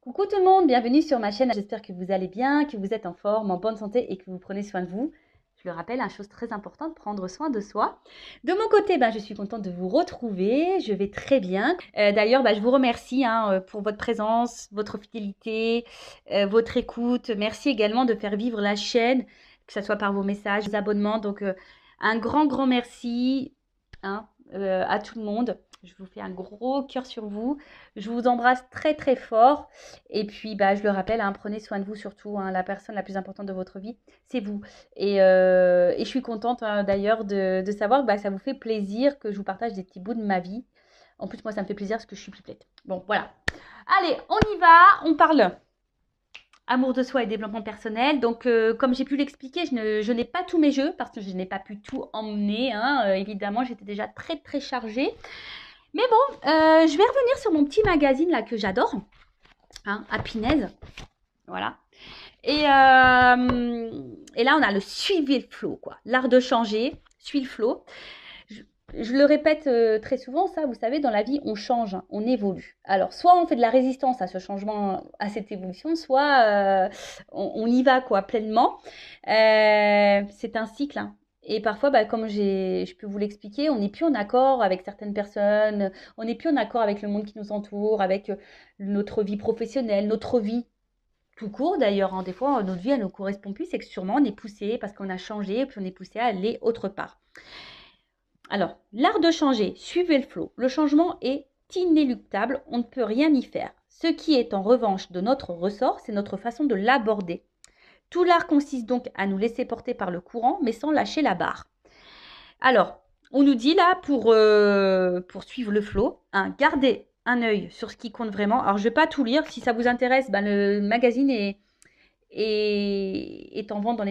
Coucou tout le monde, bienvenue sur ma chaîne. J'espère que vous allez bien, que vous êtes en forme, en bonne santé et que vous prenez soin de vous. Je le rappelle, une chose très importante, prendre soin de soi. De mon côté, je suis contente de vous retrouver. Je vais très bien. D'ailleurs, je vous remercie pour votre présence, votre fidélité, votre écoute. Merci également de faire vivre la chaîne, que ce soit par vos messages, vos abonnements. Donc, un grand merci à tout le monde. Je vous fais un gros cœur sur vous. Je vous embrasse très fort. Et puis, je le rappelle, prenez soin de vous surtout. La personne la plus importante de votre vie, c'est vous. Et je suis contente d'ailleurs de savoir que ça vous fait plaisir que je vous partage des petits bouts de ma vie. En plus, moi, ça me fait plaisir parce que je suis pipelette. Bon, voilà. Allez, on y va. On parle amour de soi et développement personnel. Donc, comme j'ai pu l'expliquer, je n'ai pas tous mes jeux parce que je n'ai pas pu tout emmener. Évidemment, j'étais déjà très chargée. Mais bon, je vais revenir sur mon petit magazine là que j'adore, Happiness, voilà. Et là, on a le suivez le flow, quoi. L'art de changer, suis le flow. Je le répète très souvent, ça, vous savez, dans la vie, on change, on évolue. Alors, soit on fait de la résistance à ce changement, à cette évolution, soit on y va, quoi, pleinement. C'est un cycle, Et parfois, comme je peux vous l'expliquer, on n'est plus en accord avec certaines personnes, on n'est plus en accord avec le monde qui nous entoure, avec notre vie professionnelle, notre vie tout court d'ailleurs. Des fois, notre vie, elle ne nous correspond plus, c'est que sûrement on est poussé parce qu'on a changé, puis on est poussé à aller autre part. Alors, l'art de changer, suivez le flot. Le changement est inéluctable, on ne peut rien y faire. Ce qui est en revanche de notre ressort, c'est notre façon de l'aborder. Tout l'art consiste donc à nous laisser porter par le courant, mais sans lâcher la barre. Alors, on nous dit là, pour suivre le flot, gardez un œil sur ce qui compte vraiment. Alors, je ne vais pas tout lire. Si ça vous intéresse, le magazine est en vente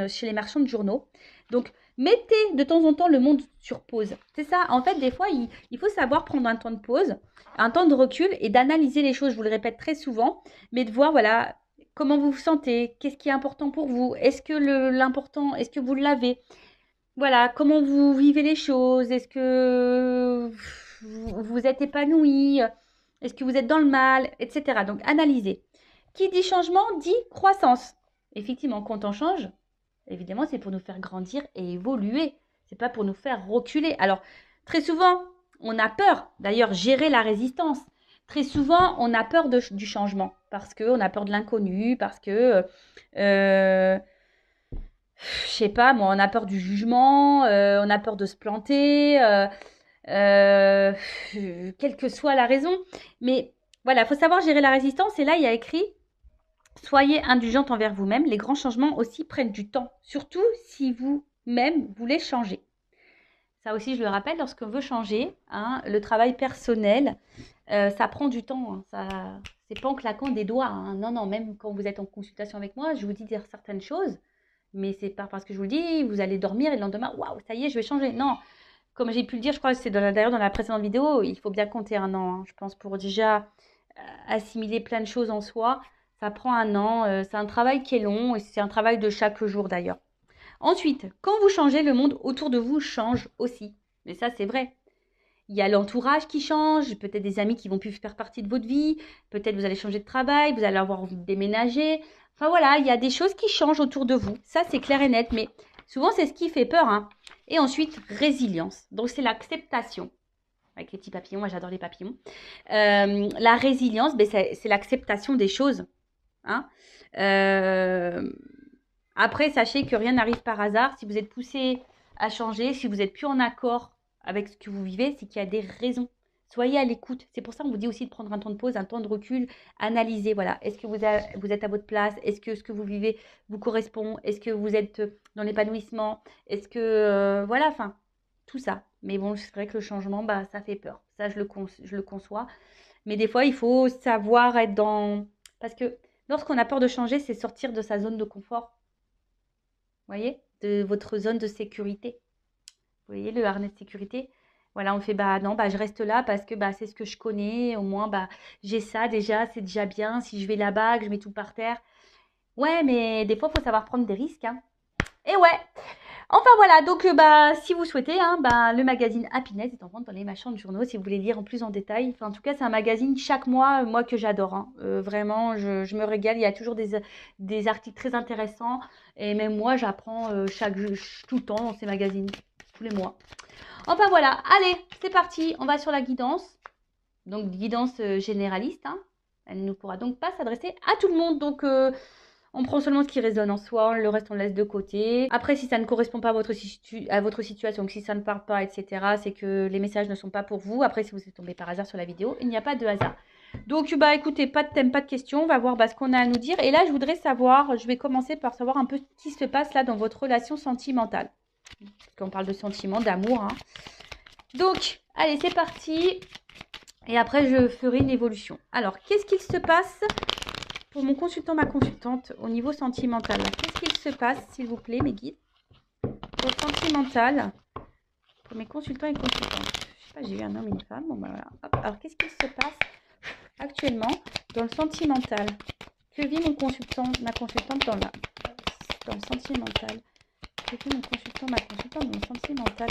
chez les marchands de journaux. Donc, mettez de temps en temps le monde sur pause. C'est ça. En fait, des fois, il faut savoir prendre un temps de pause, un temps de recul et d'analyser les choses. Je vous le répète très souvent, mais de voir, voilà, comment vous vous sentez, qu'est-ce qui est important pour vous, est-ce que l'important, est-ce que vous l'avez, voilà, comment vous vivez les choses, est-ce que vous êtes épanoui, est-ce que vous êtes dans le mal, etc. Donc, analysez. Qui dit changement dit croissance. Effectivement, quand on change, évidemment, c'est pour nous faire grandir et évoluer. C'est pas pour nous faire reculer. Alors, très souvent, on a peur. D'ailleurs, gérer la résistance. Très souvent, on a peur du changement parce qu'on a peur de l'inconnu, parce que, je sais pas, moi, on a peur du jugement, on a peur de se planter, quelle que soit la raison. Mais voilà, il faut savoir gérer la résistance. Et là, il y a écrit soyez indulgente envers vous-même. Les grands changements aussi prennent du temps, surtout si vous-même voulez changer. Ça aussi, je le rappelle, lorsqu'on veut changer, le travail personnel, ça prend du temps. C'est pas en claquant des doigts. Non, même quand vous êtes en consultation avec moi, je vous dis dire certaines choses, mais c'est pas parce que je vous le dis, vous allez dormir et le lendemain, waouh, ça y est, je vais changer. Non, comme j'ai pu le dire, je crois que c'est d'ailleurs dans la précédente vidéo, il faut bien compter un an, je pense, pour déjà assimiler plein de choses en soi. Ça prend un an, c'est un travail qui est long et c'est un travail de chaque jour d'ailleurs. Ensuite, quand vous changez, le monde autour de vous change aussi. Mais ça, c'est vrai. Il y a l'entourage qui change, peut-être des amis qui vont plus faire partie de votre vie, peut-être vous allez changer de travail, vous allez avoir envie de déménager. Enfin voilà, il y a des choses qui changent autour de vous. Ça, c'est clair et net, mais souvent, c'est ce qui fait peur. Et ensuite, résilience. Donc, c'est l'acceptation. Avec les petits papillons, moi j'adore les papillons. La résilience, c'est l'acceptation des choses. Après, sachez que rien n'arrive par hasard. Si vous êtes poussé à changer, si vous n'êtes plus en accord avec ce que vous vivez, c'est qu'il y a des raisons. Soyez à l'écoute. C'est pour ça qu'on vous dit aussi de prendre un temps de pause, un temps de recul, analyser. Voilà, est-ce que vous êtes à votre place? Est-ce que ce que vous vivez vous correspond? Est-ce que vous êtes dans l'épanouissement? Est-ce que voilà, enfin, tout ça. Mais bon, c'est vrai que le changement, ça fait peur. Ça, je le conçois. Mais des fois, il faut savoir être dans... Parce que lorsqu'on a peur de changer, c'est sortir de sa zone de confort. Vous voyez? De votre zone de sécurité. Vous voyez le harnais de sécurité? Voilà, on fait, non, je reste là parce que c'est ce que je connais. Au moins, j'ai ça déjà, c'est déjà bien. Si je vais là-bas, que je mets tout par terre. Ouais, mais des fois, il faut savoir prendre des risques. Et ouais. Enfin voilà, donc bah, si vous souhaitez, hein, bah, le magazine Happiness est en vente dans les marchands de journaux si vous voulez lire en plus en détail. Enfin, en tout cas, c'est un magazine chaque mois, moi que j'adore. Hein. Vraiment, je me régale. Il y a toujours des articles très intéressants. Et même moi, j'apprends tout le temps dans ces magazines, tous les mois. Enfin voilà, allez, c'est parti. On va sur la guidance. Donc, guidance généraliste. Hein. Elle ne pourra donc pas s'adresser à tout le monde. Donc, on prend seulement ce qui résonne en soi, le reste on laisse de côté. Après, si ça ne correspond pas à votre situation, que si ça ne parle pas, etc., c'est que les messages ne sont pas pour vous. Après, si vous êtes tombé par hasard sur la vidéo, il n'y a pas de hasard. Donc, bah écoutez, pas de thème, pas de question. On va voir ce qu'on a à nous dire. Et là, je voudrais savoir, je vais commencer par savoir un peu ce qui se passe là dans votre relation sentimentale. Parce qu'on parle de sentiments, d'amour. Hein. Donc, allez, c'est parti. Et après, je ferai une évolution. Alors, qu'est-ce qu'il se passe pour mon consultant, ma consultante, au niveau sentimental? Qu'est-ce qu'il se passe, s'il vous plaît, mes guides? Pour le sentimental, pour mes consultants et consultantes. Je sais pas, j'ai eu un homme et une femme. Bon, bah voilà. Hop. Alors, qu'est-ce qu'il se passe actuellement dans le sentimental? Que vit mon consultant, ma consultante dans le sentimental? Que vit mon consultant, ma consultante dans le sentimental?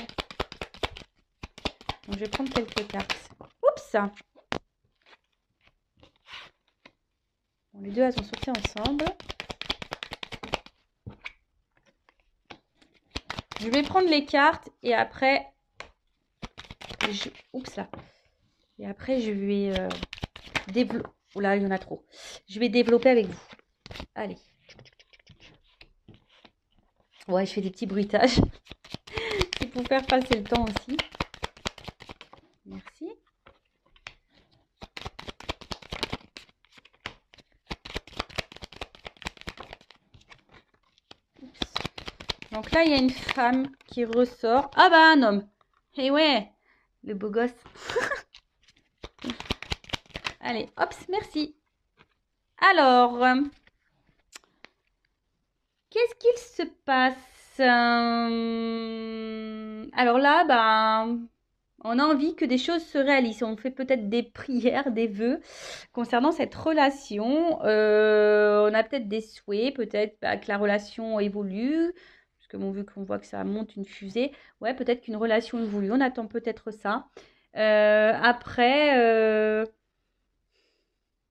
Donc, je vais prendre quelques cartes. Oups! Bon, les deux, elles sont sorties ensemble. Je vais prendre les cartes et après, oups là. Et après, je vais développer. Oh là, il y en a trop. Je vais développer avec vous. Allez. Ouais, je fais des petits bruitages. C'est pour faire passer le temps aussi. Merci. Oups. Donc là, il y a une femme qui ressort. Ah bah, un homme. Eh ouais, le beau gosse. Allez, hop, merci. Alors, qu'est-ce qu'il se passe? Alors là, bah, on a envie que des choses se réalisent. On fait peut-être des prières, des vœux concernant cette relation. On a peut-être des souhaits, peut-être que la relation évolue. Parce que bon, vu qu'on voit que ça monte une fusée, ouais, peut-être qu'une relation évolue. On attend peut-être ça. Après,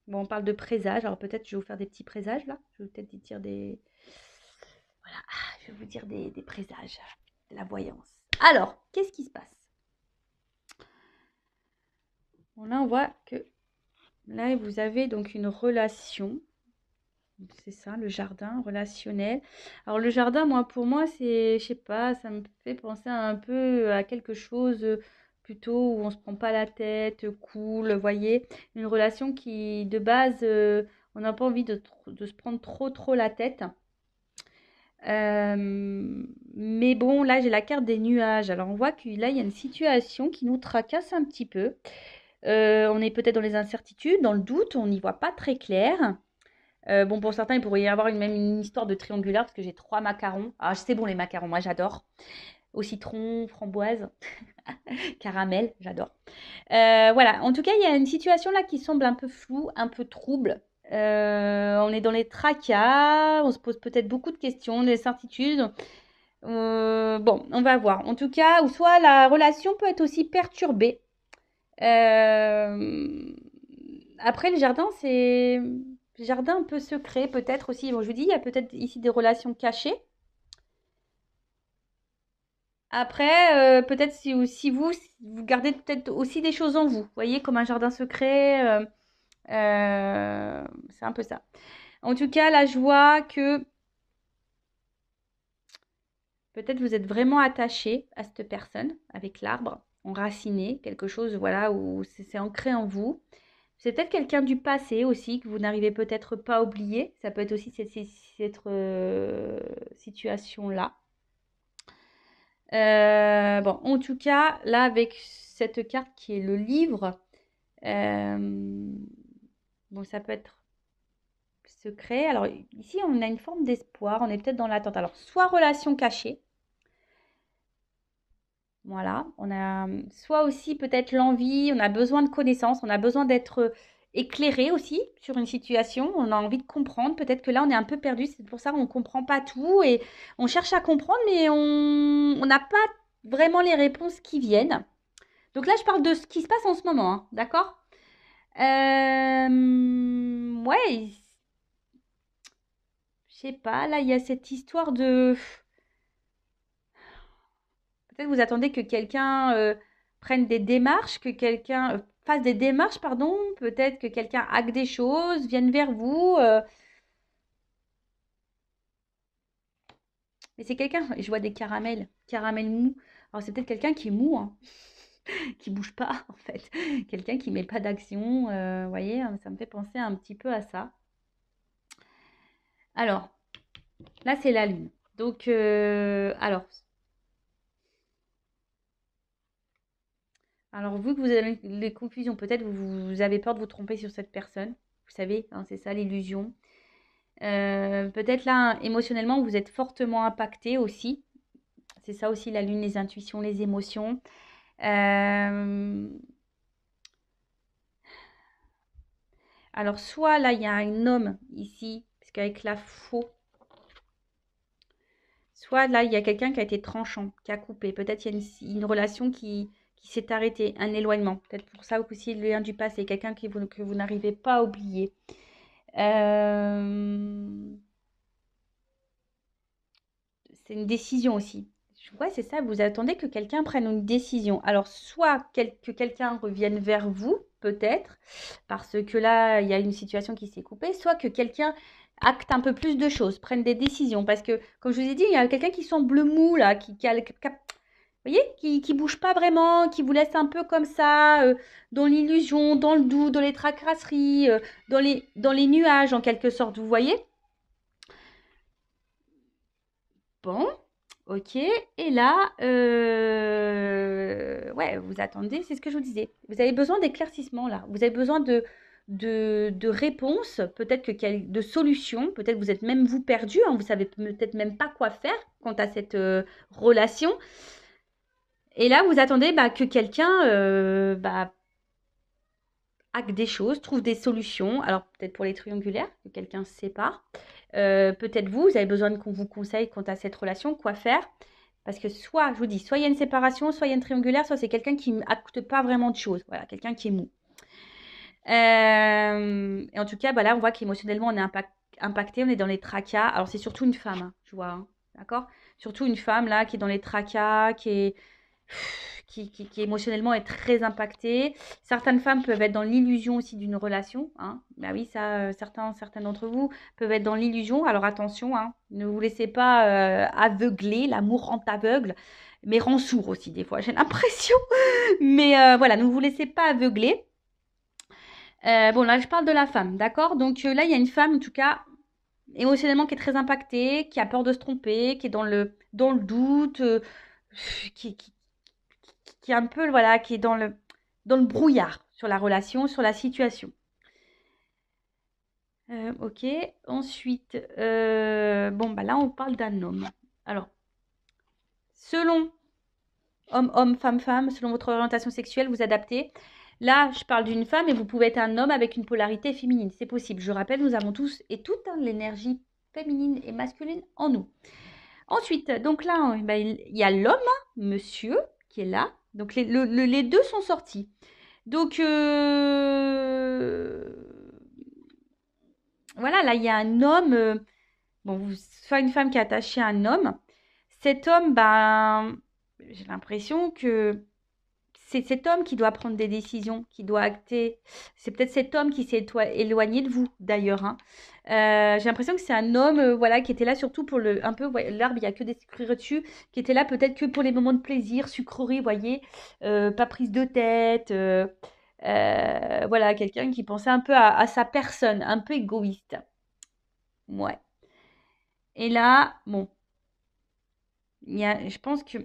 bon, on parle de présages. Alors peut-être je vais vous faire des petits présages là. Je vais peut-être dire des... Voilà, je vais vous dire des présages, de la voyance. Alors, qu'est-ce qui se passe? Bon, là, on voit que là, vous avez donc une relation. C'est ça, le jardin relationnel. Alors, le jardin, moi, pour moi, c'est, je sais pas, ça me fait penser un peu à quelque chose plutôt où on se prend pas la tête, cool, vous voyez. Une relation qui, de base, on n'a pas envie de se prendre trop la tête. Mais bon, là, j'ai la carte des nuages. Alors, on voit que là, il y a une situation qui nous tracasse un petit peu. On est peut-être dans les incertitudes, dans le doute, on n'y voit pas très clair. Bon, pour certains, il pourrait y avoir même une histoire de triangulaire parce que j'ai 3 macarons. Ah, c'est bon les macarons, moi j'adore. Au citron, framboise, caramel, j'adore. Voilà, en tout cas, il y a une situation là qui semble un peu floue, un peu trouble. On est dans les tracas, on se pose peut-être beaucoup de questions, des incertitudes. Bon, on va voir. En tout cas, ou soit la relation peut être aussi perturbée. Après, le jardin, c'est jardin un peu secret, peut-être aussi. Bon, je vous dis, il y a peut-être ici des relations cachées. Après, peut-être si vous gardez peut-être aussi des choses en vous. Vous voyez, comme un jardin secret. C'est un peu ça. En tout cas, là, je vois que peut-être vous êtes vraiment attaché à cette personne avec l'arbre, enraciné, quelque chose, voilà, où c'est ancré en vous. C'est peut-être quelqu'un du passé aussi que vous n'arrivez peut-être pas à oublier. Ça peut être aussi cette situation-là. Bon, en tout cas, là, avec cette carte qui est le livre, bon, ça peut être secret. Alors, ici, on a une forme d'espoir. On est peut-être dans l'attente. Alors, soit relation cachée. Voilà, on a soit aussi peut-être l'envie, on a besoin de connaissances, on a besoin d'être éclairé aussi sur une situation. On a envie de comprendre. Peut-être que là, on est un peu perdu. C'est pour ça qu'on ne comprend pas tout et on cherche à comprendre, mais on n'a pas vraiment les réponses qui viennent. Donc là, je parle de ce qui se passe en ce moment, hein, d'accord? Ouais, je sais pas. Là, il y a cette histoire de... Peut-être vous attendez que quelqu'un prenne des démarches, que quelqu'un fasse des démarches, pardon. Peut-être que quelqu'un hack des choses, vienne vers vous. Mais c'est quelqu'un, je vois des caramels, caramels mous. Alors c'est peut-être quelqu'un qui est mou, hein, qui bouge pas en fait. Quelqu'un qui met pas d'action. Vous voyez, hein, ça me fait penser un petit peu à ça. Alors, là c'est la lune. Donc, alors, vu que vous avez les confusions, peut-être vous avez peur de vous tromper sur cette personne. Vous savez, hein, c'est ça l'illusion. Peut-être là, émotionnellement, vous êtes fortement impacté aussi. C'est ça aussi la lune, les intuitions, les émotions. Euh, alors, soit là, il y a un homme ici, parce qu'avec la faux, soit là, il y a quelqu'un qui a été tranchant, qui a coupé. Peut-être il y a une relation qui s'est arrêtée, un éloignement. Peut-être pour ça aussi le lien du passé, quelqu'un que vous n'arrivez pas à oublier. Euh, c'est une décision aussi. Ouais, c'est ça, vous attendez que quelqu'un prenne une décision. Alors, soit que quelqu'un revienne vers vous, peut-être, parce que là, il y a une situation qui s'est coupée, soit que quelqu'un acte un peu plus de choses, prenne des décisions. Parce que, comme je vous ai dit, il y a quelqu'un qui semble mou, là, vous voyez, qui bouge pas vraiment, qui vous laisse un peu comme ça, dans l'illusion, dans le doute, dans les tracasseries, dans les nuages, en quelque sorte, vous voyez? Bon, ok. Et là, ouais, vous attendez, c'est ce que je vous disais. Vous avez besoin d'éclaircissement là. Vous avez besoin de réponses, peut-être de solutions. Peut-être vous êtes même vous perdu, hein, vous savez peut-être même pas quoi faire quant à cette relation. Et là, vous attendez bah, que quelqu'un bah, hack des choses, trouve des solutions. Alors peut-être pour les triangulaires, que quelqu'un se sépare. Peut-être vous avez besoin qu'on vous conseille quant à cette relation, quoi faire. Parce que soit, je vous dis, soit il y a une séparation, soit il y a une triangulaire, soit c'est quelqu'un qui n'acte pas vraiment de choses. Voilà, quelqu'un qui est mou. Et en tout cas, bah là, on voit qu'émotionnellement, on est impacté, on est dans les tracas. Alors, c'est surtout une femme, hein, je vois, hein, d'accord? Surtout une femme, là, qui est dans les tracas, qui émotionnellement est très impactée. Certaines femmes peuvent être dans l'illusion aussi d'une relation, hein. Bah oui, ça, certains d'entre vous peuvent être dans l'illusion. Alors, attention, hein, ne vous laissez pas aveugler. L'amour rend aveugle, mais rend sourd aussi, des fois, j'ai l'impression. Mais voilà, ne vous laissez pas aveugler. Bon, là, je parle de la femme, d'accord? Donc là, il y a une femme, en tout cas, émotionnellement, qui est très impactée, qui a peur de se tromper, qui est dans le doute, qui, qui, qui est un peu, voilà, qui est dans le brouillard sur la relation, sur la situation. Ok. Ensuite, bon, bah là, on parle d'un homme. Alors, selon homme, femme, selon votre orientation sexuelle, vous adaptez. Là, je parle d'une femme et vous pouvez être un homme avec une polarité féminine. C'est possible. Je rappelle, nous avons tous et toutes hein, l'énergie féminine et masculine en nous. Ensuite, donc là, ben, il y a l'homme, hein, monsieur, qui est là. Donc les deux sont sortis. Donc voilà, là, il y a un homme, bon, soit une femme qui est attachée à un homme. Cet homme, ben, j'ai l'impression que c'est cet homme qui doit prendre des décisions, qui doit acter. C'est peut-être cet homme qui s'est éloigné de vous, d'ailleurs, hein. J'ai l'impression que c'est un homme, voilà, qui était là surtout pour un peu, ouais, l'arbre, il n'y a que des sucreries dessus, qui était là peut-être que pour les moments de plaisir, sucreries, voyez, pas prise de tête, voilà, quelqu'un qui pensait un peu à sa personne, un peu égoïste. Ouais. Et là, bon, je pense que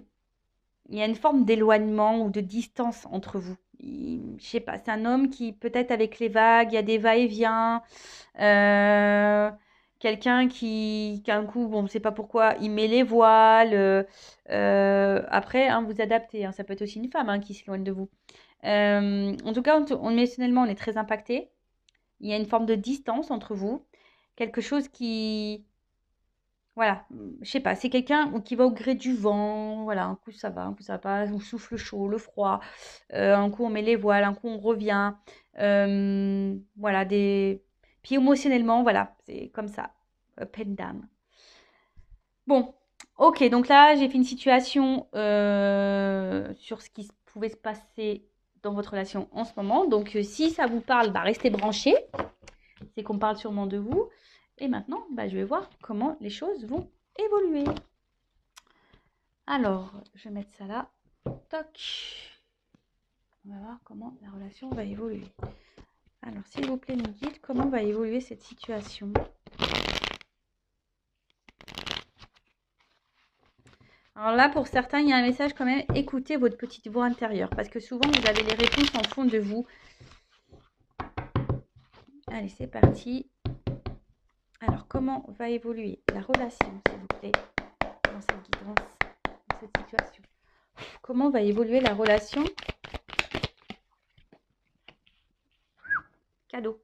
il y a une forme d'éloignement ou de distance entre vous. Je sais pas, c'est un homme qui, peut-être avec les vagues, il y a des va-et-vient. euh, Quelqu'un qui, un coup, bon, on ne sait pas pourquoi, il met les voiles. Après, hein, vous adaptez, hein, ça peut être aussi une femme hein, qui s'éloigne de vous. En tout cas, émotionnellement, on est très impacté. Il y a une forme de distance entre vous. Quelque chose qui... Voilà, je sais pas, c'est quelqu'un qui va au gré du vent. Voilà, un coup ça va, un coup ça va pas. On souffle chaud, le froid. Un coup on met les voiles, un coup on revient. Voilà, des... Puis émotionnellement, voilà, c'est comme ça. Up and down. Bon, ok, donc là, j'ai fait une situation sur ce qui pouvait se passer dans votre relation en ce moment. Donc, si ça vous parle, bah, restez branchés. C'est qu'on parle sûrement de vous. Et maintenant, bah, je vais voir comment les choses vont évoluer. Alors, je vais mettre ça là. Toc. On va voir comment la relation va évoluer. Alors, s'il vous plaît, nous dites comment va évoluer cette situation. Alors là, pour certains, il y a un message quand même. Écoutez votre petite voix intérieure. Parce que souvent, vous avez les réponses en fond de vous. Allez, c'est parti. Alors, comment va évoluer la relation, s'il vous plaît, dans cette guidance, dans cette situation? Comment va évoluer la relation? Cadeau.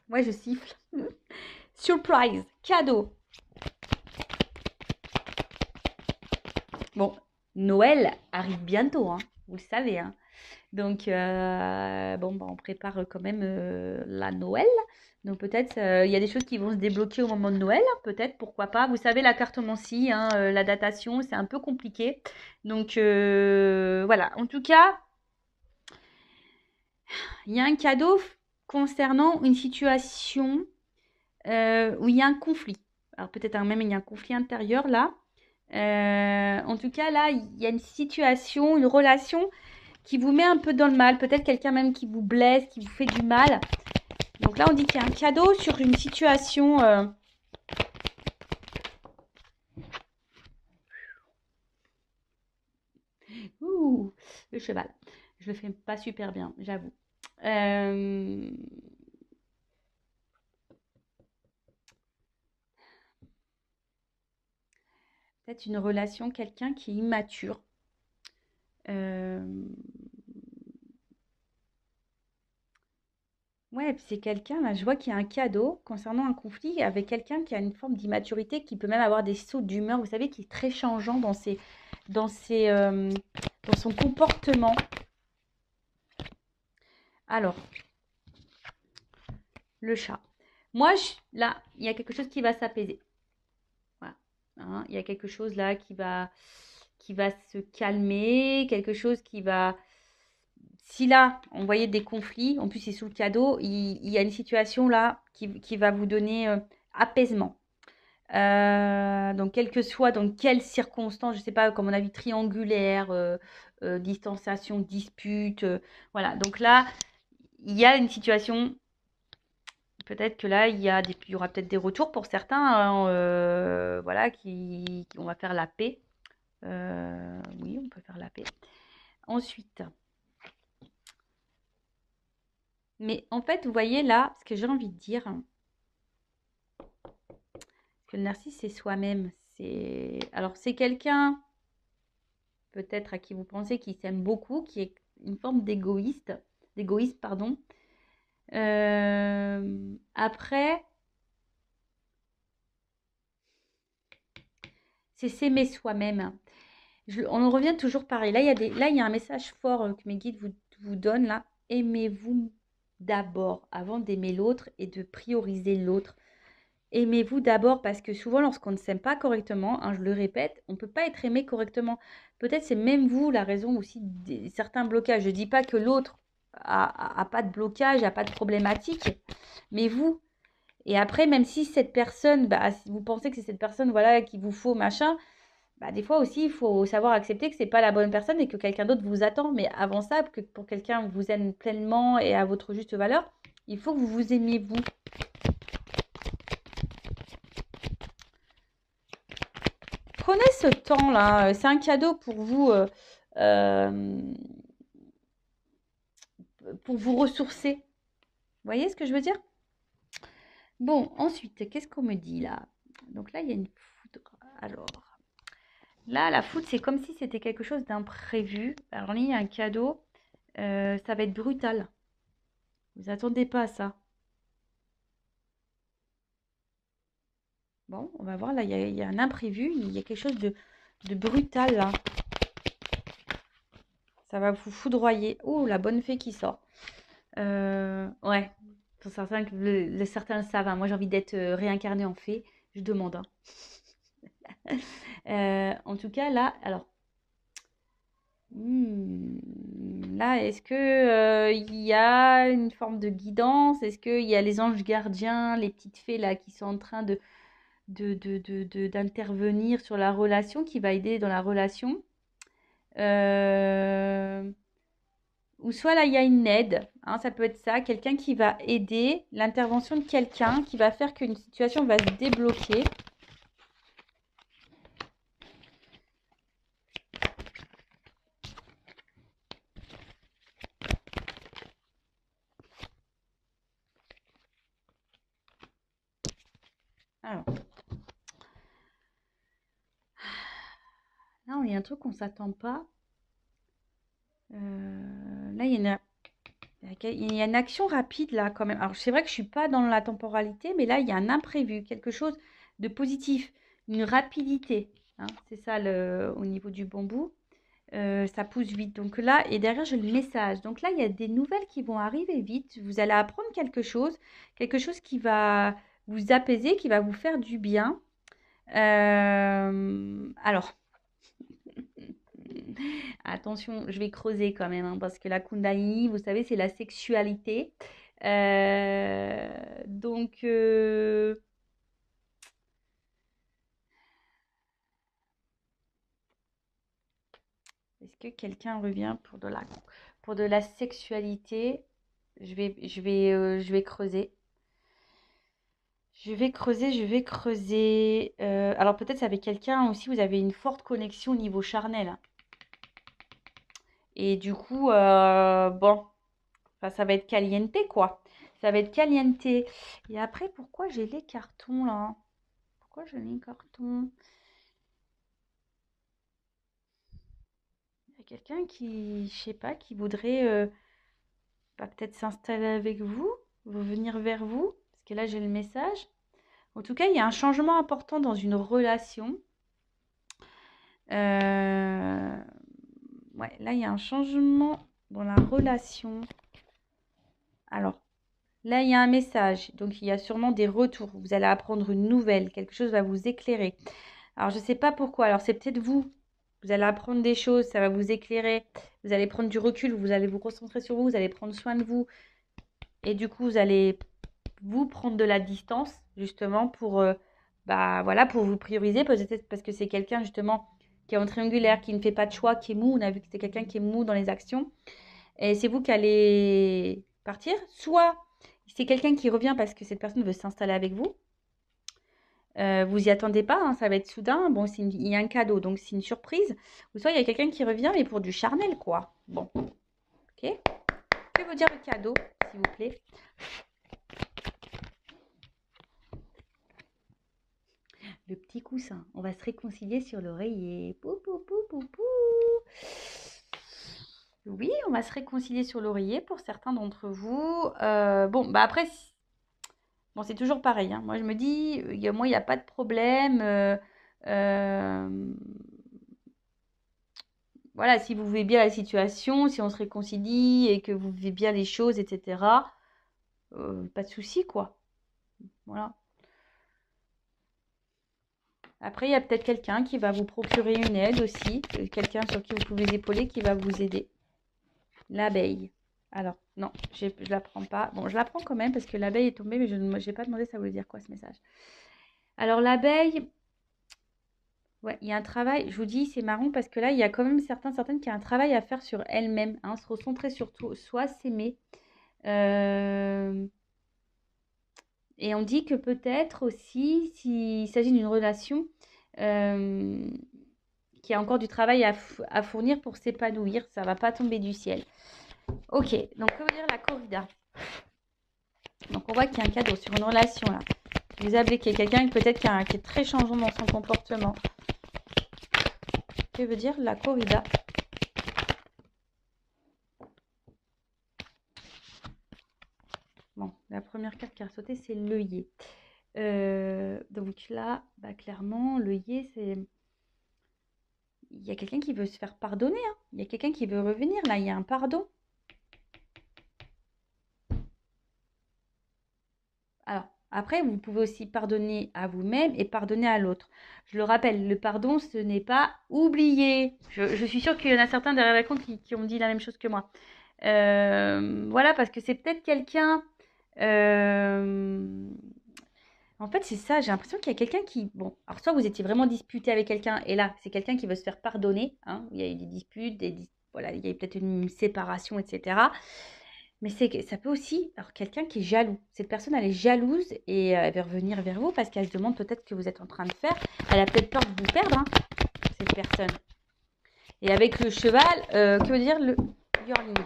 Ouais, je siffle. Surprise. Cadeau. Bon, Noël arrive bientôt, hein, vous le savez. Hein. Donc, bon, bah, on prépare quand même la Noël. Donc, peut-être, il y a des choses qui vont se débloquer au moment de Noël. Peut-être, pourquoi pas. Vous savez, la cartomancie, hein, la datation, c'est un peu compliqué. Donc, voilà. En tout cas, il y a un cadeau concernant une situation où il y a un conflit. Alors, peut-être même il y a un conflit intérieur là. En tout cas, là, il y a une situation, une relation qui vous met un peu dans le mal. Peut-être quelqu'un même qui vous blesse, qui vous fait du mal. Donc là, on dit qu'il y a un cadeau sur une situation... Ouh, le cheval. Je le fais pas super bien, j'avoue. Peut-être une relation, quelqu'un qui est immature. Ouais, puis c'est quelqu'un, là, je vois qu'il y a un cadeau concernant un conflit avec quelqu'un qui a une forme d'immaturité, qui peut même avoir des sauts d'humeur, vous savez, qui est très changeant dans ses, dans son comportement. Alors, le chat. Moi, là, il y a quelque chose qui va s'apaiser. Voilà. Hein, il y a quelque chose là qui va se calmer, quelque chose qui va... Si là, on voyait des conflits, en plus c'est sous le cadeau, il y a une situation là qui va vous donner apaisement. Donc, quel que soit dans quelles circonstances, je ne sais pas, comme on a vu, triangulaire, distanciation, dispute, voilà. Donc là, il y a une situation, peut-être que là, il y aura peut-être des retours pour certains, hein, voilà, on va faire la paix. Oui, on peut faire la paix. Ensuite, mais en fait, vous voyez là, ce que j'ai envie de dire, que le narcisse, c'est soi-même. Alors, c'est quelqu'un, peut-être à qui vous pensez, qui s'aime beaucoup, qui est une forme d'égoïste, pardon. Après, c'est s'aimer soi-même. On en revient toujours pareil. Là, il y a un message fort que mes guides vous donnent là. Aimez-vous d'abord avant d'aimer l'autre et de prioriser l'autre. Aimez-vous d'abord parce que souvent, lorsqu'on ne s'aime pas correctement, hein, je le répète, on ne peut pas être aimé correctement. Peut-être c'est même vous la raison aussi de certains blocages. Je ne dis pas que l'autre a pas de blocage, a pas de problématique, mais vous. Et après, même si cette personne, bah, si vous pensez que c'est cette personne voilà, qu'il vous faut, machin, bah, des fois aussi, il faut savoir accepter que c'est pas la bonne personne et que quelqu'un d'autre vous attend. Mais avant ça, que pour quelqu'un vous aime pleinement et à votre juste valeur, il faut que vous vous aimiez vous. Prenez ce temps-là, c'est un cadeau pour vous ressourcer. Vous voyez ce que je veux dire? Bon, ensuite, qu'est-ce qu'on me dit là? Donc là, il y a une foudre. Alors, là, la foudre, c'est comme si c'était quelque chose d'imprévu. Alors là, il y a un cadeau. Ça va être brutal. Vous attendez pas à ça. Bon, on va voir, là, il y a un imprévu, il y a quelque chose de brutal, là. Ça va vous foudroyer. Oh, la bonne fée qui sort. Ouais, pour certains, certains le savent, hein. Moi, j'ai envie d'être réincarnée en fée. Je demande, hein. En tout cas, là, alors, là, est-ce que il y a une forme de guidance? Est-ce qu'il y a les anges gardiens, les petites fées là qui sont en train d'intervenir sur la relation, qui va aider dans la relation? Euh, Ou soit là, il y a une aide, hein, ça peut être ça, quelqu'un qui va aider, l'intervention de quelqu'un qui va faire qu'une situation va se débloquer. Alors, là, il y a un truc qu'on ne s'attend pas. Là, il y a une action rapide là quand même. Alors, c'est vrai que je ne suis pas dans la temporalité, mais là, il y a un imprévu, quelque chose de positif, une rapidité, hein, c'est ça au niveau du bambou. Ça pousse vite. Donc là, et derrière, j'ai le message. Donc là, il y a des nouvelles qui vont arriver vite. Vous allez apprendre quelque chose qui va vous apaiser, qui va vous faire du bien. Alors, attention, je vais creuser quand même, hein, parce que la Kundalini, vous savez, c'est la sexualité. Donc, est-ce que quelqu'un revient pour de la sexualité? Je vais creuser. Je vais creuser. Alors peut-être c'est avec quelqu'un aussi, vous avez une forte connexion au niveau charnel, hein. Et du coup, bon, enfin, ça va être caliente, quoi. Ça va être caliente. Et après, pourquoi j'ai les cartons là? Pourquoi j'ai les cartons? Il y a quelqu'un qui, je sais pas, qui voudrait bah, peut-être s'installer avec vous, venir vers vous. Parce que là, j'ai le message. En tout cas, il y a un changement important dans une relation. Euh, Ouais, là, il y a un changement dans la relation. Alors, là, il y a un message. Donc, il y a sûrement des retours. Vous allez apprendre une nouvelle. Quelque chose va vous éclairer. Alors, je ne sais pas pourquoi. Alors, c'est peut-être vous. Vous allez apprendre des choses. Ça va vous éclairer. Vous allez prendre du recul. Vous allez vous concentrer sur vous. Vous allez prendre soin de vous. Et du coup, vous allez vous prendre de la distance, justement, pour, bah, voilà, pour vous prioriser. Peut-être parce que c'est quelqu'un, justement, qui est en triangulaire, qui ne fait pas de choix, qui est mou. On a vu que c'est quelqu'un qui est mou dans les actions. Et c'est vous qui allez partir. Soit c'est quelqu'un qui revient parce que cette personne veut s'installer avec vous. Vous y attendez pas, hein, ça va être soudain. Bon, il y a un cadeau, donc c'est une surprise. Ou soit il y a quelqu'un qui revient, mais pour du charnel, quoi. Bon, ok. Que veut dire le cadeau, s'il vous plaît? Le petit coussin. On va se réconcilier sur l'oreiller. Pou, pou, pou, pou, pou. Oui, on va se réconcilier sur l'oreiller pour certains d'entre vous. Bon, bah après, bon, c'est toujours pareil, hein. Moi, je me dis, moi, il n'y a pas de problème. Euh, voilà, si vous vivez bien la situation, si on se réconcilie et que vous vivez bien les choses, etc., pas de souci, quoi. Voilà. Après, il y a peut-être quelqu'un qui va vous procurer une aide aussi, quelqu'un sur qui vous pouvez épauler qui va vous aider. L'abeille. Alors, non, je ne la prends pas. Bon, je la prends quand même parce que l'abeille est tombée, mais je n'ai pas demandé ça voulait dire quoi ce message. Alors, l'abeille, ouais, il y a un travail, je vous dis, c'est marrant parce que là, il y a quand même certaines qui ont un travail à faire sur elles-mêmes, hein, se recentrer sur tout, soit s'aimer. Et on dit que peut-être aussi, s'il s'agit d'une relation qui a encore du travail à fournir pour s'épanouir, ça ne va pas tomber du ciel. Ok, donc que veut dire la corrida? Donc on voit qu'il y a un cadeau sur une relation là. Vous appelez qu'il y a quelqu'un peut-être qui est très changeant dans son comportement. Que veut dire la corrida? Bon, la première carte qui a sauté, c'est l'œillet. Donc là, bah, clairement, l'œillet, c'est... Il y a quelqu'un qui veut se faire pardonner, hein. Il y a quelqu'un qui veut revenir, là, il y a un pardon. Alors, après, vous pouvez aussi pardonner à vous-même et pardonner à l'autre. Je le rappelle, le pardon, ce n'est pas oublier. Je suis sûre qu'il y en a certains derrière l'écran qui ont dit la même chose que moi. Voilà, parce que c'est peut-être quelqu'un... euh, En fait, c'est ça, j'ai l'impression qu'il y a quelqu'un qui... Bon, alors soit vous étiez vraiment disputé avec quelqu'un, et là, c'est quelqu'un qui veut se faire pardonner, hein, il y a eu des disputes, voilà, il y a eu peut-être une séparation, etc. Mais ça peut aussi... Alors, quelqu'un qui est jaloux. Cette personne, elle est jalouse et elle veut revenir vers vous parce qu'elle se demande peut-être ce que vous êtes en train de faire. Elle a peut-être peur de vous perdre, hein, cette personne. Et avec le cheval, que veut dire le yearling?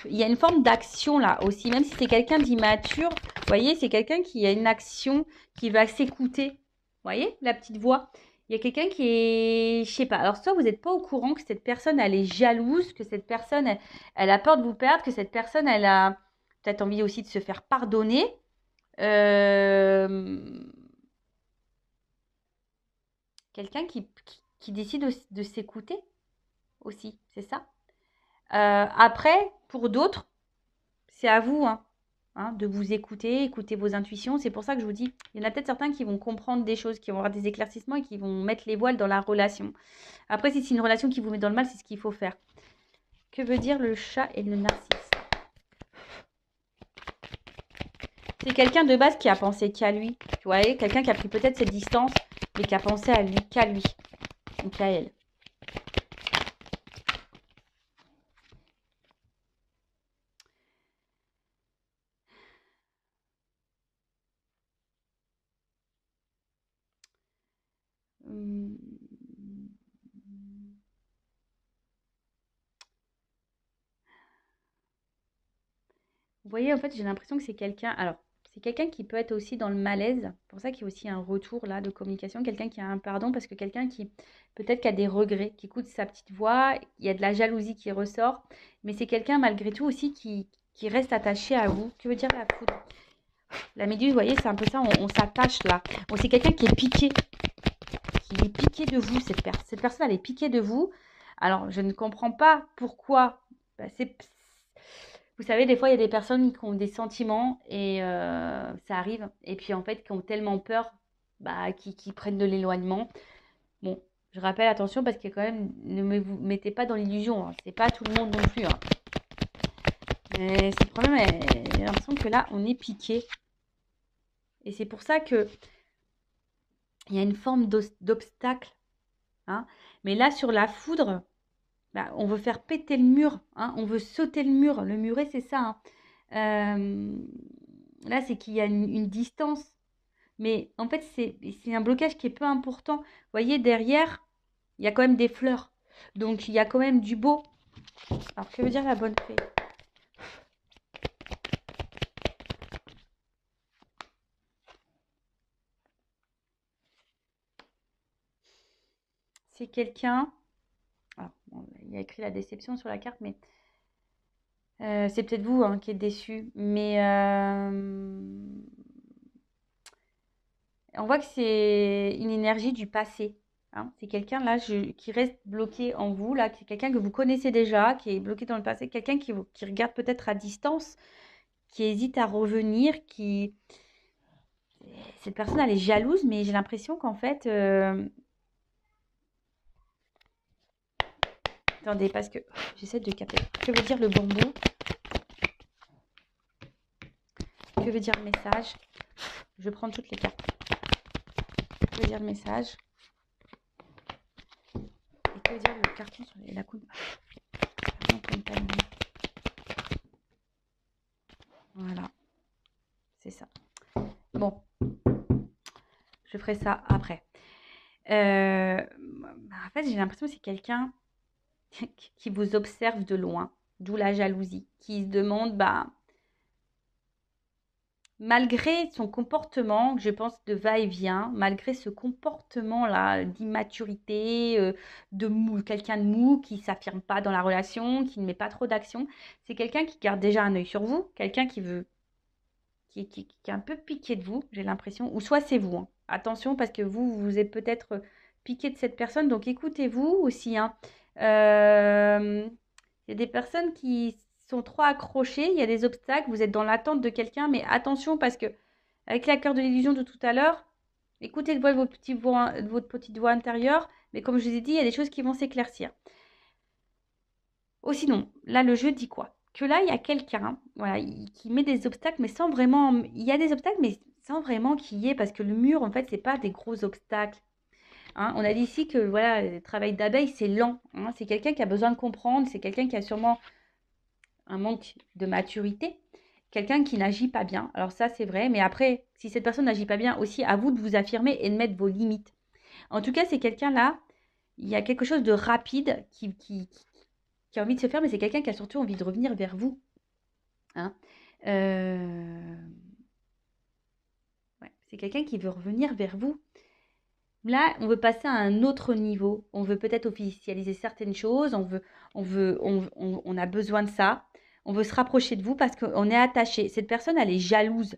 Il y a une forme d'action là aussi, même si c'est quelqu'un d'immature. Vous voyez, c'est quelqu'un qui a une action qui va s'écouter. Vous voyez, la petite voix. Il y a quelqu'un qui est, je sais pas. Alors, soit vous n'êtes pas au courant que cette personne, elle est jalouse, que cette personne, elle a peur de vous perdre, que cette personne, elle a peut-être envie aussi de se faire pardonner. Euh, Quelqu'un qui décide de s'écouter aussi, c'est ça. Après, pour d'autres, c'est à vous, hein, de vous écouter, écouter vos intuitions. C'est pour ça que je vous dis, il y en a peut-être certains qui vont comprendre des choses, qui vont avoir des éclaircissements et qui vont mettre les voiles dans la relation. Après, si c'est une relation qui vous met dans le mal, c'est ce qu'il faut faire. Que veut dire le chat et le narcisse? C'est quelqu'un de base qui a pensé qu'à lui. Tu vois, quelqu'un qui a pris peut-être cette distance, mais qui a pensé à lui, qu'à lui, ou qu'à elle. Hum. Vous voyez, en fait, j'ai l'impression que c'est quelqu'un. Alors, c'est quelqu'un qui peut être aussi dans le malaise. C'est pour ça qu'il y a aussi un retour là de communication. Quelqu'un qui a un pardon, parce que quelqu'un qui peut-être qui a des regrets, qui écoute sa petite voix. Il y a de la jalousie qui ressort. Mais c'est quelqu'un malgré tout aussi qui reste attaché à vous. Que veut dire la foudre? La méduse, vous voyez, c'est un peu ça. On s'attache là. Bon, c'est quelqu'un qui est piqué. Qui est piqué de vous. Cette personne, elle est piquée de vous. Alors, je ne comprends pas pourquoi. Bah, vous savez, des fois, il y a des personnes qui ont des sentiments et ça arrive. Et puis, en fait, qui ont tellement peur, bah, qui prennent de l'éloignement. Bon, je rappelle, attention, parce que quand même, vous mettez pas dans l'illusion, hein. C'est pas tout le monde non plus, hein. Mais c'est le problème, j'ai l'impression que là, on est piqué. Et c'est pour ça que il y a une forme d'obstacle, hein. Mais là, sur la foudre, bah, on veut faire péter le mur, hein. On veut sauter le mur. Le muret, c'est ça, hein. Là, c'est qu'il y a une distance. Mais en fait, c'est un blocage qui est peu important. Vous voyez, derrière, il y a quand même des fleurs. Donc, il y a quand même du beau. Alors, que veut dire la bonne fée? C'est quelqu'un... Alors, bon, il y a écrit la déception sur la carte, mais c'est peut-être vous, hein, qui êtes déçu. Mais on voit que c'est une énergie du passé, hein. C'est quelqu'un là qui reste bloqué en vous, là, qui est quelqu'un que vous connaissez déjà, qui est bloqué dans le passé, quelqu'un qui regarde peut-être à distance, qui hésite à revenir, qui... Cette personne, elle est jalouse, mais j'ai l'impression qu'en fait... Attendez, parce que j'essaie de capter. Que veut dire le bambou? Que veut dire le message? Je vais prendre toutes les cartes. Que veut dire le message? Et que veut dire le carton sur la coude? Voilà, c'est ça. Bon, je ferai ça après. En fait, j'ai l'impression que c'est quelqu'un qui vous observe de loin, d'où la jalousie, qui se demande, bah, malgré son comportement, je pense, de va-et-vient, malgré ce comportement-là d'immaturité, de mou, quelqu'un de mou, qui ne s'affirme pas dans la relation, qui ne met pas trop d'action, c'est quelqu'un qui garde déjà un œil sur vous, quelqu'un qui qui est un peu piqué de vous, j'ai l'impression. Ou soit c'est vous, hein. Attention, parce que vous êtes peut-être piqué de cette personne. Donc écoutez-vous aussi, hein. Il y a des personnes qui sont trop accrochées, il y a des obstacles, vous êtes dans l'attente de quelqu'un, mais attention parce que avec la cœur de l'illusion de tout à l'heure, écoutez le voix de votre petite voix intérieure, mais comme je vous ai dit, il y a des choses qui vont s'éclaircir. Oh, sinon, là, le jeu dit quoi? Que là, il y a quelqu'un, voilà, qui met des obstacles, mais sans vraiment. Il y a des obstacles, mais sans vraiment qu'il y ait, parce que le mur, en fait, c'est pas des gros obstacles. Hein. On a dit ici que voilà, le travail d'abeille, c'est lent. Hein. C'est quelqu'un qui a besoin de comprendre, c'est quelqu'un qui a sûrement un manque de maturité, quelqu'un qui n'agit pas bien. Alors ça, c'est vrai, mais après, si cette personne n'agit pas bien, aussi à vous de vous affirmer et de mettre vos limites. En tout cas, c'est quelqu'un là, il y a quelque chose de rapide qui a envie de se faire, mais c'est quelqu'un qui a surtout envie de revenir vers vous. Hein. Ouais, c'est quelqu'un qui veut revenir vers vous. Là, on veut passer à un autre niveau. On veut peut-être officialiser certaines choses. On a besoin de ça. On veut se rapprocher de vous parce qu'on est attaché. Cette personne, elle est jalouse.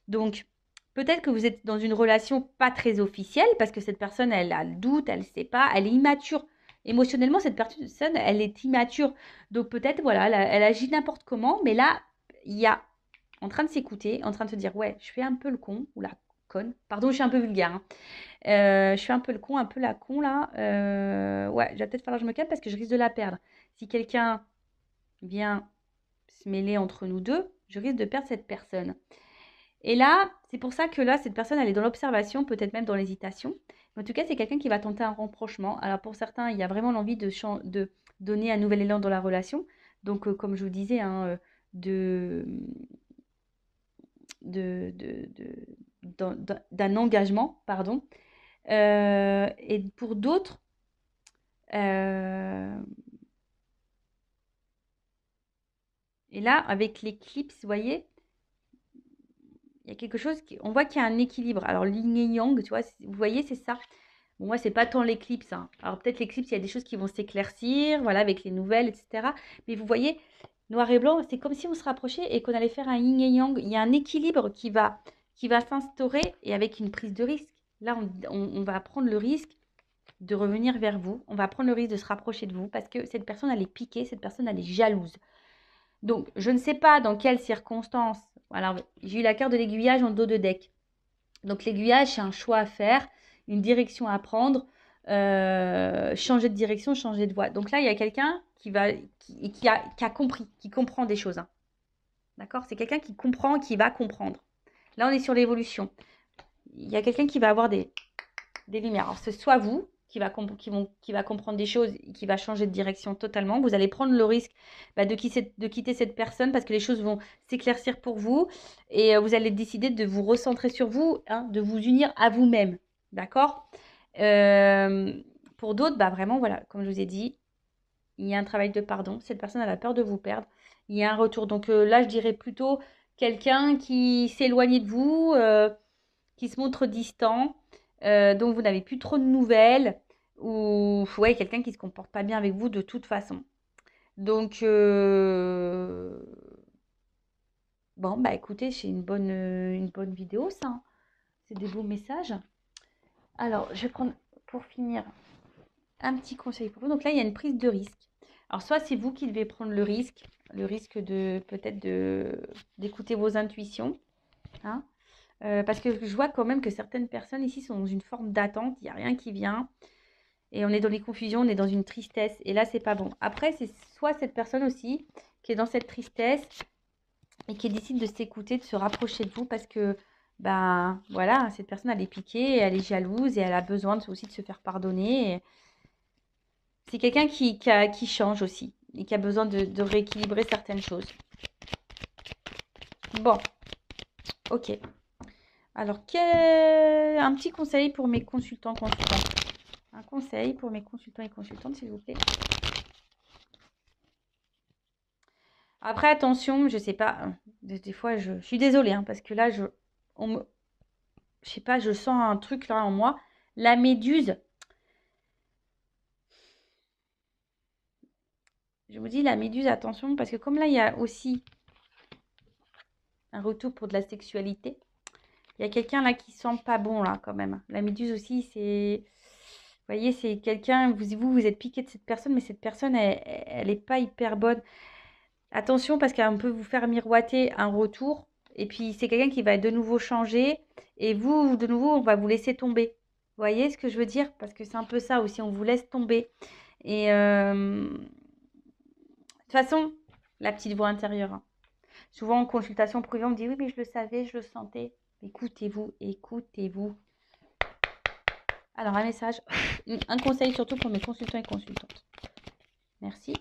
Donc, peut-être que vous êtes dans une relation pas très officielle parce que cette personne, elle a le doute, elle ne sait pas, elle est immature. Émotionnellement, cette personne, elle est immature. Donc, peut-être, voilà, elle agit n'importe comment. Mais là, il y a en train de s'écouter, en train de se dire, ouais, je fais un peu le con ou la conne. Pardon, je suis un peu vulgaire. Hein. Je fais un peu le con, un peu la con là. Ouais, il va peut-être falloir que je me calme parce que je risque de la perdre. Si quelqu'un vient se mêler entre nous deux, je risque de perdre cette personne. Et là, c'est pour ça que là, cette personne, elle est dans l'observation, peut-être même dans l'hésitation. En tout cas, c'est quelqu'un qui va tenter un rapprochement. Alors pour certains, il y a vraiment l'envie de donner un nouvel élan dans la relation. Donc, comme je vous disais, hein, de, d'un engagement, pardon. Et pour d'autres, euh, et là, avec l'éclipse, vous voyez, il y a quelque chose, on voit qu'il y a un équilibre. Alors, yin et yang, tu vois, vous voyez, c'est ça. Bon, moi, c'est pas tant l'éclipse. Hein. Alors, peut-être l'éclipse, il y a des choses qui vont s'éclaircir, voilà, avec les nouvelles, etc. Mais vous voyez, noir et blanc, c'est comme si on se rapprochait et qu'on allait faire un yin et yang. Il y a un équilibre qui va s'instaurer et avec une prise de risque. Là, on va prendre le risque de revenir vers vous. On va prendre le risque de se rapprocher de vous parce que cette personne, elle est piquée, cette personne, elle est jalouse. Donc, je ne sais pas dans quelles circonstances. Alors, j'ai eu la carte de l'aiguillage en dos de deck. Donc, l'aiguillage, c'est un choix à faire, une direction à prendre, changer de direction, changer de voie. Donc là, il y a quelqu'un qui a compris, qui comprend des choses. Hein. D'accord? C'est quelqu'un qui comprend, qui va comprendre. Là, on est sur l'évolution. Il y a quelqu'un qui va avoir des lumières. Alors, c'est soit vous qui va comprendre des choses et qui va changer de direction totalement. Vous allez prendre le risque de quitter cette personne parce que les choses vont s'éclaircir pour vous et vous allez décider de vous recentrer sur vous, hein, de vous unir à vous-même. D'accord. Pour d'autres, vraiment, voilà, comme je vous ai dit, il y a un travail de pardon. Cette personne, elle a peur de vous perdre. Il y a un retour. Donc là, je dirais plutôt quelqu'un qui s'éloigne de vous, qui se montre distant, dont vous n'avez plus trop de nouvelles, ou ouais, quelqu'un qui ne se comporte pas bien avec vous de toute façon. Donc, bon, écoutez, c'est une bonne vidéo, ça. Hein. C'est des beaux messages. Alors, je vais prendre, pour finir, un petit conseil pour vous. Donc là, il y a une prise de risque. Alors, soit c'est vous qui devez prendre le risque de peut-être d'écouter vos intuitions, hein, parce que je vois quand même que certaines personnes ici sont dans une forme d'attente, il n'y a rien qui vient, et on est dans les confusions, on est dans une tristesse, et là, c'est pas bon. Après, c'est soit cette personne aussi qui est dans cette tristesse et qui décide de s'écouter, de se rapprocher de vous, parce que, voilà, cette personne, elle est piquée, elle est jalouse, et elle a besoin aussi de se faire pardonner. C'est quelqu'un qui change aussi, et qui a besoin de rééquilibrer certaines choses. Bon, ok. Alors, un petit conseil pour mes consultants. Un conseil pour mes consultants et consultantes, s'il vous plaît. Après, attention, je sais pas. Des fois, je suis désolée, hein, parce que là, je sais pas, je sens un truc là en moi. La méduse. Je vous dis, la méduse, attention, parce que comme là, il y a aussi Un retour pour de la sexualité. Il y a quelqu'un là qui sent pas bon là quand même. La méduse aussi, c'est... Vous voyez, c'est quelqu'un, vous êtes piqué de cette personne, mais cette personne, elle est pas hyper bonne. Attention parce qu'elle peut vous faire miroiter un retour. Et puis c'est quelqu'un qui va de nouveau changer. Et vous, de nouveau, on va vous laisser tomber. Vous voyez ce que je veux dire? Parce que c'est un peu ça aussi, on vous laisse tomber. Et de toute façon, la petite voix intérieure, hein. Souvent en consultation privée, on me dit oui, mais je le savais, je le sentais. Écoutez-vous, écoutez-vous. Alors, un message, un conseil surtout pour mes consultants et consultantes. Merci.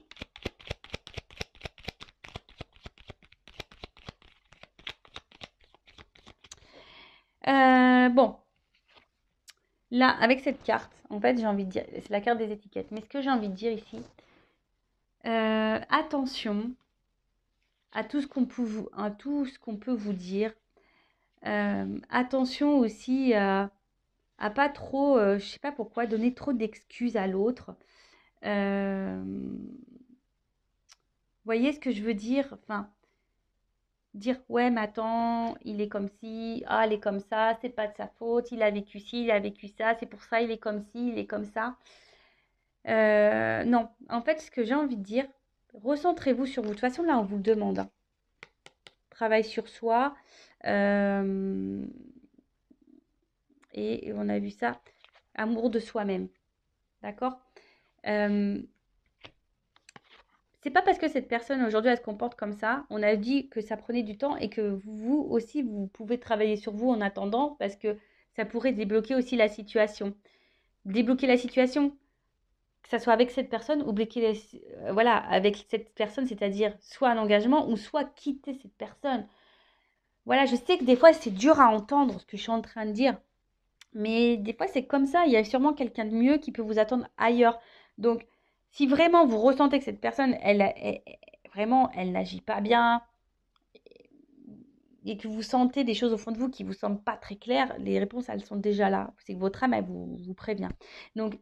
Bon, là, avec cette carte, en fait, j'ai envie de dire, c'est la carte des étiquettes. Mais ce que j'ai envie de dire ici, attention à tout ce qu'on peut vous dire. Attention aussi à pas trop, je sais pas pourquoi, donner trop d'excuses à l'autre. Voyez ce que je veux dire? Enfin, dire ouais, mais attends, il est comme ci, ah, elle est comme ça, c'est pas de sa faute, il a vécu ci, il a vécu ça, c'est pour ça, il est comme ci, il est comme ça. Non, en fait, ce que j'ai envie de dire, recentrez-vous sur vous. De toute façon, là, on vous le demande, hein. Travail sur soi. Et on a vu ça, amour de soi-même. D'accord? C'est pas parce que cette personne aujourd'hui elle se comporte comme ça, on a dit que ça prenait du temps et que vous aussi vous pouvez travailler sur vous en attendant parce que ça pourrait débloquer aussi la situation. Débloquer la situation, que ça soit avec cette personne ou voilà, avec cette personne, c'est-à-dire soit un engagement ou soit quitter cette personne. Voilà, je sais que des fois c'est dur à entendre ce que je suis en train de dire, mais des fois c'est comme ça, il y a sûrement quelqu'un de mieux qui peut vous attendre ailleurs. Donc, si vraiment vous ressentez que cette personne, vraiment, elle n'agit pas bien et que vous sentez des choses au fond de vous qui ne vous semblent pas très claires, les réponses, elles sont déjà là. C'est que votre âme, elle vous prévient. Donc,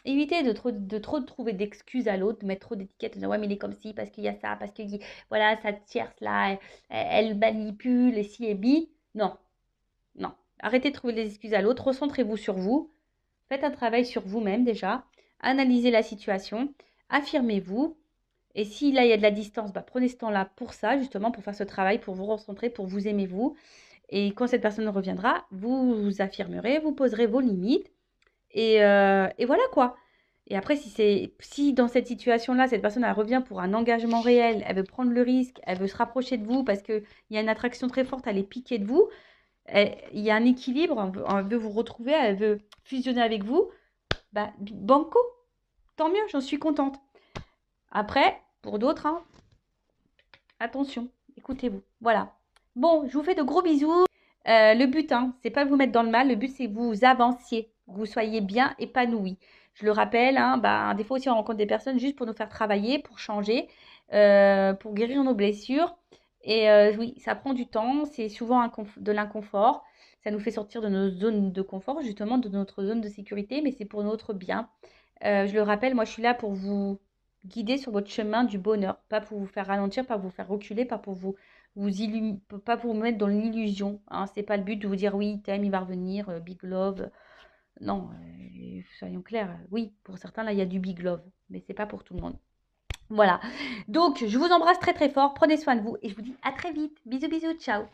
évitez de trop trouver d'excuses à l'autre, de mettre trop d'étiquettes, de dire ouais, mais il est comme ci, parce qu'il y a ça, parce que voilà, cette tierce là, elle manipule, et si et bi. Non, non. Arrêtez de trouver des excuses à l'autre, recentrez-vous sur vous, faites un travail sur vous-même déjà, analysez la situation, affirmez-vous. Et si là, il y a de la distance, bah, prenez ce temps-là pour ça, justement, pour faire ce travail, pour vous recentrer, pour vous aimer vous. Et quand cette personne reviendra, vous vous affirmerez, vous poserez vos limites. Et voilà quoi. Et après, si dans cette situation-là, cette personne elle revient pour un engagement réel, elle veut prendre le risque, elle veut se rapprocher de vous parce qu'il y a une attraction très forte, elle est piquée de vous, il y a un équilibre, elle veut vous retrouver, elle veut fusionner avec vous, bah, banco, tant mieux, j'en suis contente. Après, pour d'autres, hein, attention, écoutez-vous. Voilà. Bon, je vous fais de gros bisous. Le but, hein, c'est pas vous mettre dans le mal. Le but, c'est que vous avanciez, que vous soyez bien épanouis. Je le rappelle, hein, bah, des fois aussi, on rencontre des personnes juste pour nous faire travailler, pour changer, pour guérir nos blessures. Et oui, ça prend du temps. C'est souvent de l'inconfort. Ça nous fait sortir de nos zones de confort, justement, de notre zone de sécurité, mais c'est pour notre bien. Je le rappelle, moi, je suis là pour vous guider sur votre chemin du bonheur, pas pour vous faire ralentir, pas pour vous faire reculer, pas pour pas pour vous mettre dans l'illusion, hein. C'est pas le but de vous dire oui, il t'aime, il va revenir, big love. Non, soyons clairs. Oui, pour certains, là, il y a du big love, mais c'est pas pour tout le monde. Voilà. Donc, je vous embrasse très très fort. Prenez soin de vous et je vous dis à très vite. Bisous, bisous, ciao.